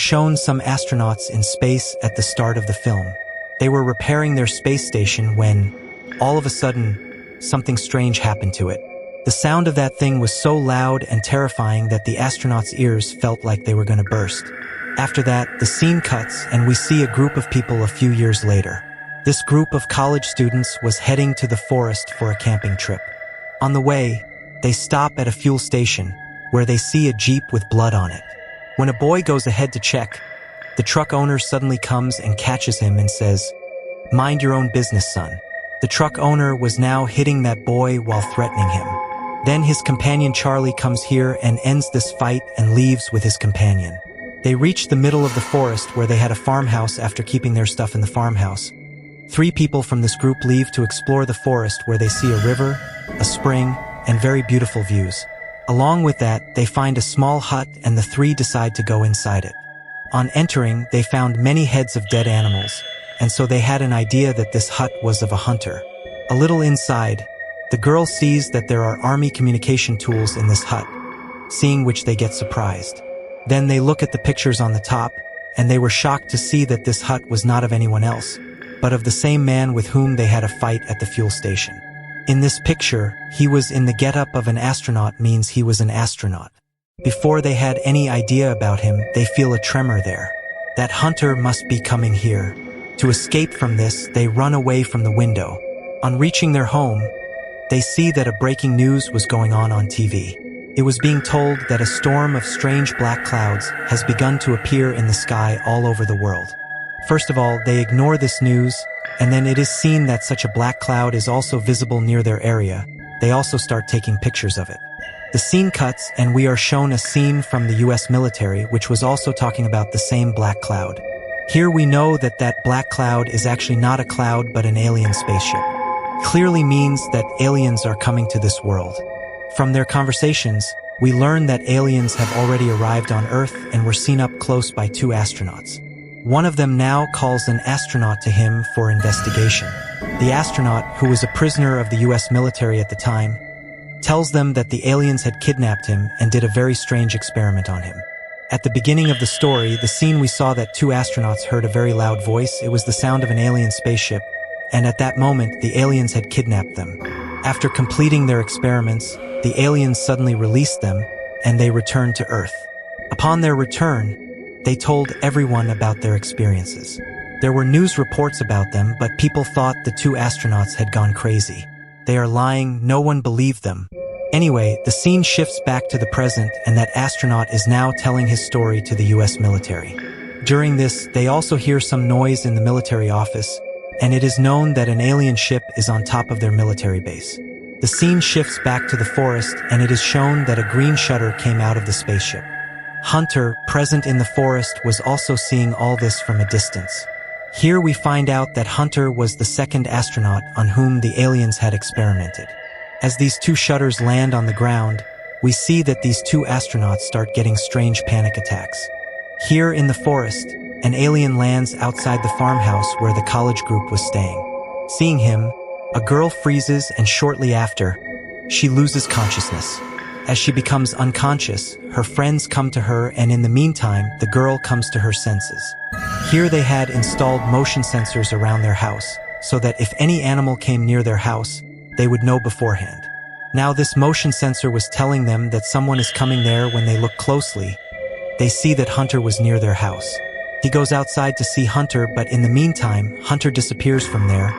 shown some astronauts in space at the start of the film. They were repairing their space station when, all of a sudden, something strange happened to it. The sound of that thing was so loud and terrifying that the astronauts' ears felt like they were going to burst. After that, the scene cuts and we see a group of people a few years later. This group of college students was heading to the forest for a camping trip. On the way, they stop at a fuel station where they see a Jeep with blood on it. When a boy goes ahead to check, the truck owner suddenly comes and catches him and says, "Mind your own business, son." The truck owner was now hitting that boy while threatening him. Then his companion Charlie comes here and ends this fight and leaves with his companion. They reach the middle of the forest where they had a farmhouse after keeping their stuff in the farmhouse. 3 people from this group leave to explore the forest where they see a river, a spring, and very beautiful views. Along with that, they find a small hut and the 3 decide to go inside it. On entering, they found many heads of dead animals, and so they had an idea that this hut was of a hunter. A little inside, the girl sees that there are army communication tools in this hut, seeing which they get surprised. Then they look at the pictures on the top, and they were shocked to see that this hut was not of anyone else, but of the same man with whom they had a fight at the fuel station. In this picture, he was in the getup of an astronaut, means he was an astronaut. Before they had any idea about him, they feel a tremor there. That hunter must be coming here. To escape from this, they run away from the window. On reaching their home, they see that a breaking news was going on TV. It was being told that a storm of strange black clouds has begun to appear in the sky all over the world. First of all, they ignore this news, and then it is seen that such a black cloud is also visible near their area. They also start taking pictures of it. The scene cuts, and we are shown a scene from the US military, which was also talking about the same black cloud. Here we know that that black cloud is actually not a cloud but an alien spaceship. Clearly means that aliens are coming to this world. From their conversations, we learn that aliens have already arrived on Earth and were seen up close by 2 astronauts. One of them now calls an astronaut to him for investigation. The astronaut, who was a prisoner of the US military at the time, tells them that the aliens had kidnapped him and did a very strange experiment on him. At the beginning of the story, the scene we saw that 2 astronauts heard a very loud voice. It was the sound of an alien spaceship, and at that moment, the aliens had kidnapped them. After completing their experiments, the aliens suddenly released them, and they returned to Earth. Upon their return, they told everyone about their experiences. There were news reports about them, but people thought the 2 astronauts had gone crazy. They are lying, no one believed them. Anyway, the scene shifts back to the present, and that astronaut is now telling his story to the US military. During this, they also hear some noise in the military office, and it is known that an alien ship is on top of their military base. The scene shifts back to the forest, and it is shown that a green shutter came out of the spaceship. Hunter, present in the forest, was also seeing all this from a distance. Here we find out that Hunter was the 2nd astronaut on whom the aliens had experimented. As these 2 shutters land on the ground, we see that these 2 astronauts start getting strange panic attacks. Here in the forest, an alien lands outside the farmhouse where the college group was staying. Seeing him, a girl freezes, and shortly after, she loses consciousness. As she becomes unconscious, her friends come to her, and in the meantime, the girl comes to her senses. Here they had installed motion sensors around their house, so that if any animal came near their house, they would know beforehand. Now this motion sensor was telling them that someone is coming there. When they look closely, they see that Hunter was near their house. He goes outside to see Hunter, but in the meantime, Hunter disappears from there,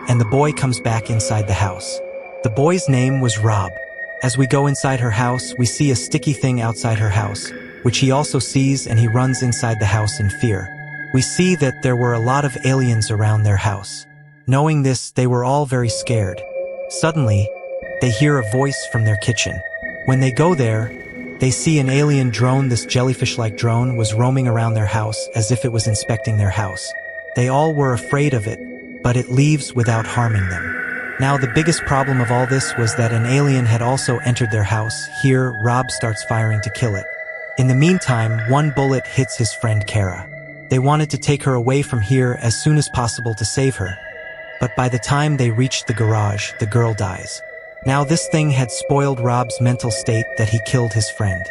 and the boy comes back inside the house. The boy's name was Rob. As we go inside her house, we see a sticky thing outside her house, which he also sees, and he runs inside the house in fear. We see that there were a lot of aliens around their house. Knowing this, they were all very scared. Suddenly, they hear a voice from their kitchen. When they go there, they see an alien drone. This jellyfish-like drone was roaming around their house as if it was inspecting their house. They all were afraid of it, but it leaves without harming them. Now the biggest problem of all this was that an alien had also entered their house. Here, Rob starts firing to kill it. In the meantime, one bullet hits his friend Kara. They wanted to take her away from here as soon as possible to save her. But by the time they reached the garage, the girl dies. Now this thing had spoiled Rob's mental state that he killed his friend.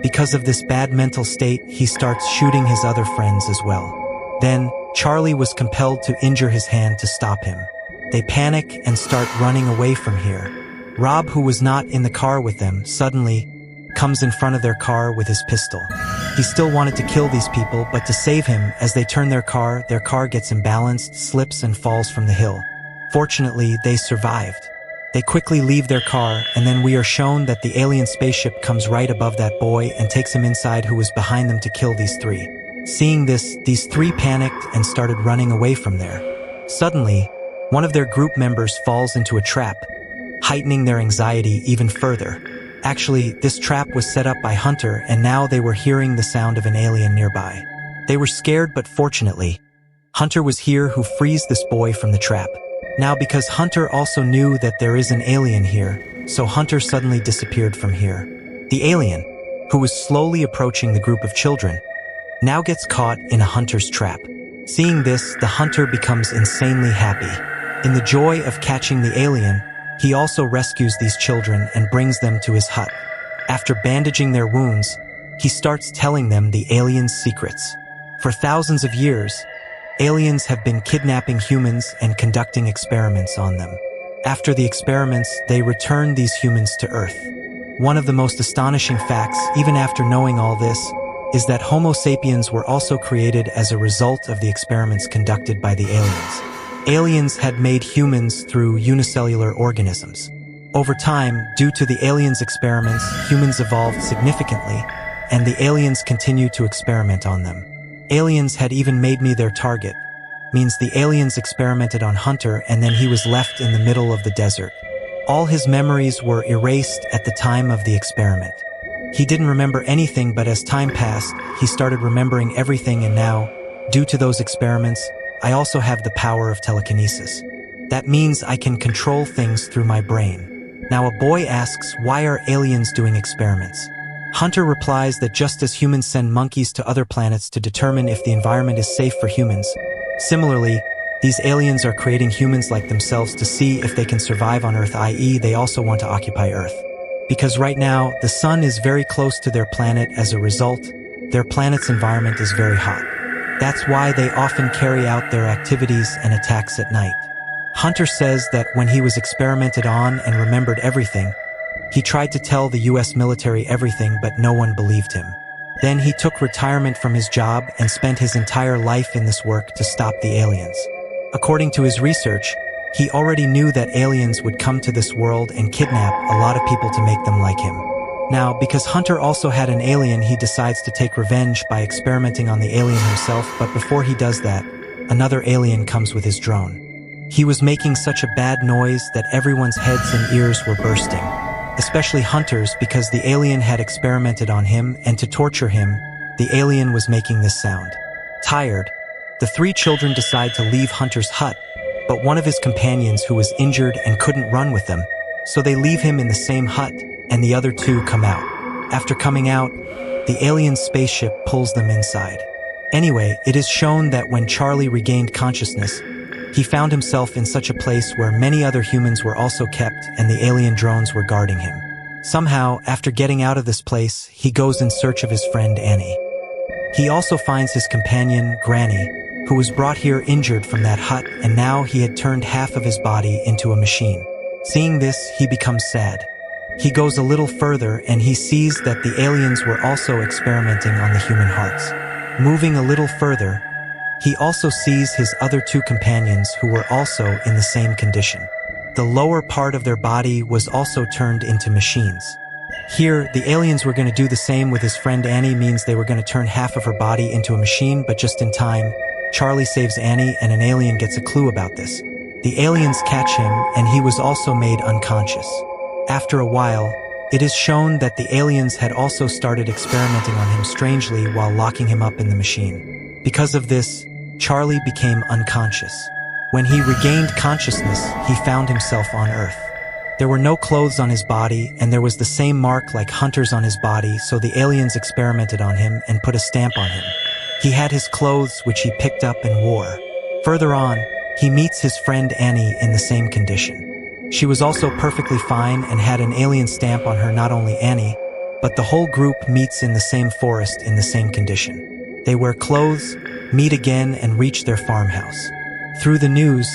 Because of this bad mental state, he starts shooting his other friends as well. Then, Charlie was compelled to injure his hand to stop him. They panic and start running away from here. Rob, who was not in the car with them, suddenly comes in front of their car with his pistol. He still wanted to kill these people, but to save him, as they turn their car gets imbalanced, slips and falls from the hill. Fortunately, they survived. They quickly leave their car, and then we are shown that the alien spaceship comes right above that boy and takes him inside, who was behind them to kill these three. Seeing this, these three panicked and started running away from there. Suddenly, one of their group members falls into a trap, heightening their anxiety even further. Actually, this trap was set up by Hunter, and now they were hearing the sound of an alien nearby. They were scared, but fortunately, Hunter was here who frees this boy from the trap. Now, because Hunter also knew that there is an alien here, so Hunter suddenly disappeared from here. The alien, who was slowly approaching the group of children, now gets caught in a Hunter's trap. Seeing this, the Hunter becomes insanely happy. In the joy of catching the alien, he also rescues these children and brings them to his hut. After bandaging their wounds, he starts telling them the aliens' secrets. For thousands of years, aliens have been kidnapping humans and conducting experiments on them. After the experiments, they return these humans to Earth. One of the most astonishing facts, even after knowing all this, is that Homo sapiens were also created as a result of the experiments conducted by the aliens. Aliens had made humans through unicellular organisms. Over time, due to the aliens' experiments, humans evolved significantly, and the aliens continued to experiment on them. Aliens had even made me their target. Means the aliens experimented on Hunter, and then he was left in the middle of the desert. All his memories were erased at the time of the experiment. He didn't remember anything, but as time passed, he started remembering everything, and now, due to those experiments, I also have the power of telekinesis. That means I can control things through my brain. Now a boy asks, why are aliens doing experiments? Hunter replies that just as humans send monkeys to other planets to determine if the environment is safe for humans, similarly, these aliens are creating humans like themselves to see if they can survive on Earth, i.e. they also want to occupy Earth. Because right now, the sun is very close to their planet. As a result, their planet's environment is very hot. That's why they often carry out their activities and attacks at night. Hunter says that when he was experimented on and remembered everything, he tried to tell the US military everything, but no one believed him. Then he took retirement from his job and spent his entire life in this work to stop the aliens. According to his research, he already knew that aliens would come to this world and kidnap a lot of people to make them like him. Now, because Hunter also had an alien, he decides to take revenge by experimenting on the alien himself, but before he does that, another alien comes with his drone. He was making such a bad noise that everyone's heads and ears were bursting, especially Hunter's, because the alien had experimented on him, and to torture him, the alien was making this sound. Tired, the three children decide to leave Hunter's hut, but one of his companions who was injured and couldn't run with them, so they leave him in the same hut, and the other two come out. After coming out, the alien spaceship pulls them inside. Anyway, it is shown that when Charlie regained consciousness, he found himself in such a place where many other humans were also kept, and the alien drones were guarding him. Somehow, after getting out of this place, he goes in search of his friend Annie. He also finds his companion, Granny, who was brought here injured from that hut, and now he had turned half of his body into a machine. Seeing this, he becomes sad. He goes a little further and he sees that the aliens were also experimenting on the human hearts. Moving a little further, he also sees his other two companions who were also in the same condition. The lower part of their body was also turned into machines. Here, the aliens were going to do the same with his friend Annie, means they were going to turn half of her body into a machine, but just in time, Charlie saves Annie and an alien gets a clue about this. The aliens catch him and he was also made unconscious. After a while, it is shown that the aliens had also started experimenting on him strangely while locking him up in the machine. Because of this, Charlie became unconscious. When he regained consciousness, he found himself on Earth. There were no clothes on his body, and there was the same mark like Hunter's on his body, so the aliens experimented on him and put a stamp on him. He had his clothes, which he picked up and wore. Further on, he meets his friend Annie in the same condition. She was also perfectly fine and had an alien stamp on her. Not only Annie, but the whole group meets in the same forest in the same condition. They wear clothes, meet again, and reach their farmhouse. Through the news,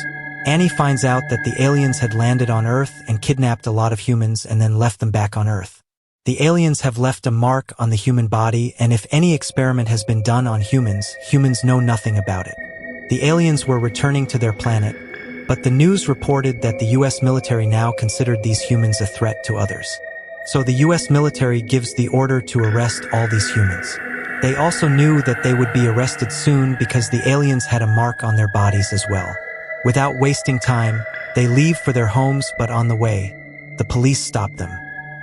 Annie finds out that the aliens had landed on Earth and kidnapped a lot of humans and then left them back on Earth. The aliens have left a mark on the human body, and if any experiment has been done on humans, humans know nothing about it. The aliens were returning to their planet, but the news reported that the US military now considered these humans a threat to others. So the US military gives the order to arrest all these humans. They also knew that they would be arrested soon because the aliens had a mark on their bodies as well. Without wasting time, they leave for their homes, but on the way, the police stop them.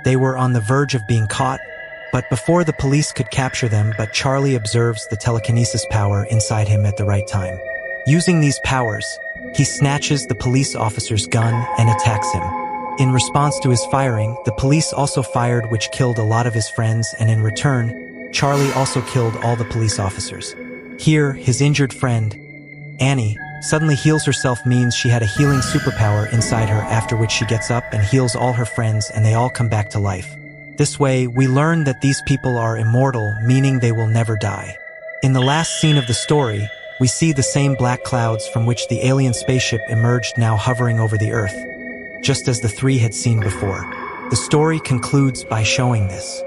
They were on the verge of being caught, but before the police could capture them, but Charlie observes the telekinesis power inside him at the right time. Using these powers, he snatches the police officer's gun and attacks him. In response to his firing, the police also fired, which killed a lot of his friends, and in return, Charlie also killed all the police officers. Here, his injured friend, Annie, suddenly heals herself, means she had a healing superpower inside her, after which she gets up and heals all her friends and they all come back to life. This way, we learn that these people are immortal, meaning they will never die. In the last scene of the story, we see the same black clouds from which the alien spaceship emerged now hovering over the Earth, just as the three had seen before. The story concludes by showing this.